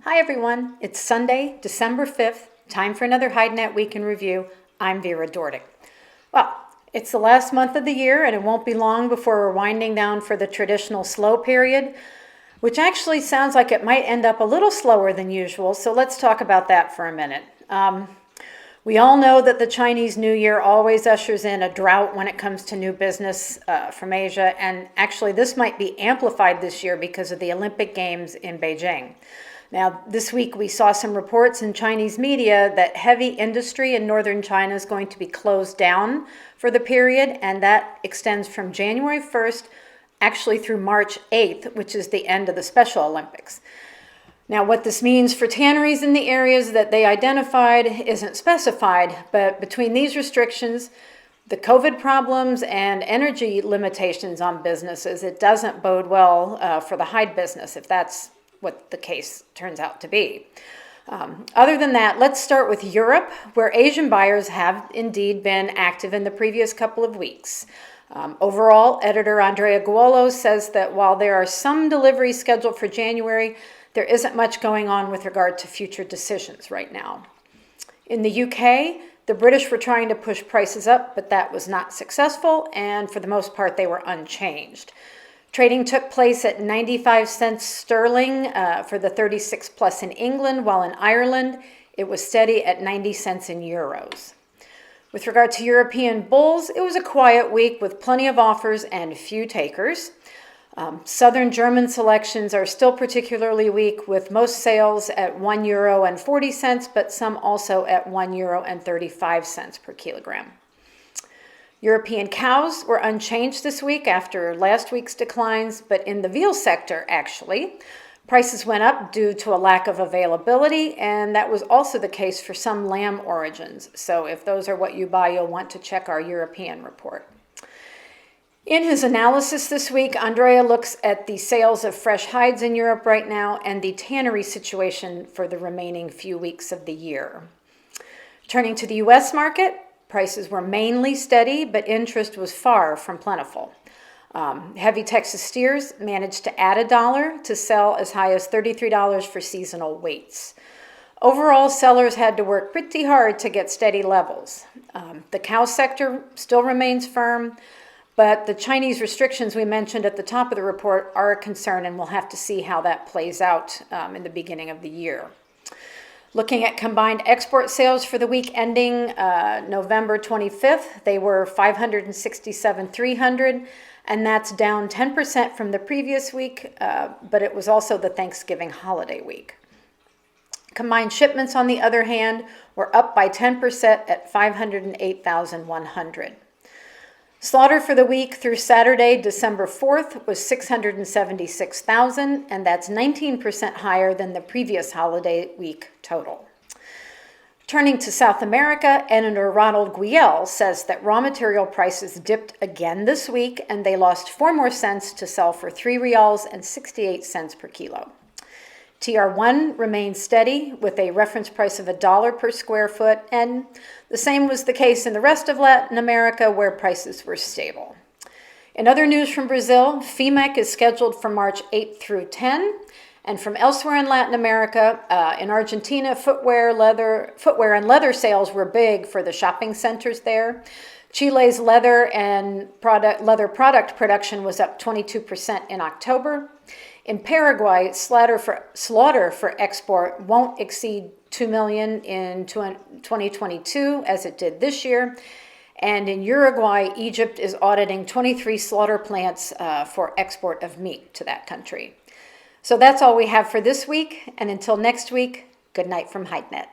Hi everyone, it's Sunday, December 5th, time for another HideNet Week in Review. I'm Vera Dordick. Well, it's the last month of the year and it won't be long before we're winding down for the traditional slow period, which actually sounds like it might end up a little slower than usual, so let's talk about that for a minute. We all know that the Chinese New Year always ushers in a drought when it comes to new business from Asia, and actually this might be amplified this year because of the Olympic Games in Beijing. Now, this week we saw some reports in Chinese media that heavy industry in northern China is going to be closed down for the period, and that extends from January 1st actually through March 8th, which is the end of the Special Olympics. Now, what this means for tanneries in the areas that they identified isn't specified, but between these restrictions, the COVID problems and energy limitations on businesses, it doesn't bode well for the hide business, if that's what the case turns out to be. Other than that, let's start with Europe, where Asian buyers have indeed been active in the previous couple of weeks. Overall, editor Andrea Guolo says that while there are some deliveries scheduled for January, there isn't much going on with regard to future decisions right now. In the UK, the British were trying to push prices up, but that was not successful, and for the most part, they were unchanged. Trading took place at 95 cents sterling for the 36 plus in England, while in Ireland, it was steady at 90 cents in euros. With regard to European bulls, it was a quiet week with plenty of offers and few takers. Southern German selections are still particularly weak, with most sales at €1.40, but some also at €1.35 per kilogram. European cows were unchanged this week after last week's declines, but in the veal sector, actually, prices went up due to a lack of availability, and that was also the case for some lamb origins. So if those are what you buy, you'll want to check our European report. In his analysis this week, Andrea looks at the sales of fresh hides in Europe right now and the tannery situation for the remaining few weeks of the year. Turning to the U.S. market, prices were mainly steady, but interest was far from plentiful. Heavy Texas steers managed to add $1 to sell as high as $33 for seasonal weights. Overall, sellers had to work pretty hard to get steady levels. The cow sector still remains firm, but the Chinese restrictions we mentioned at the top of the report are a concern, and we'll have to see how that plays out in the beginning of the year. Looking at combined export sales for the week ending November 25th, they were 567,300, and that's down 10% from the previous week, but it was also the Thanksgiving holiday week. Combined shipments, on the other hand, were up by 10% at 508,100. Slaughter for the week through Saturday, December 4th, was 676,000, and that's 19% higher than the previous holiday week total. Turning to South America, editor Ronald Guiel says that raw material prices dipped again this week, and they lost 4 more cents to sell for $3.68 per kilo. TR1 remains steady with a reference price of $1 per square foot, and the same was the case in the rest of Latin America, where prices were stable. In other news from Brazil, FEMEC is scheduled for March 8th through 10, and from elsewhere in Latin America, in Argentina, footwear and leather sales were big for the shopping centers there. Chile's leather product production was up 22% in October. In Paraguay, slaughter for export won't exceed 2 million in 2022 as it did this year. And in Uruguay, Egypt is auditing 23 slaughter plants for export of meat to that country. So that's all we have for this week. And until next week, good night from HideNet.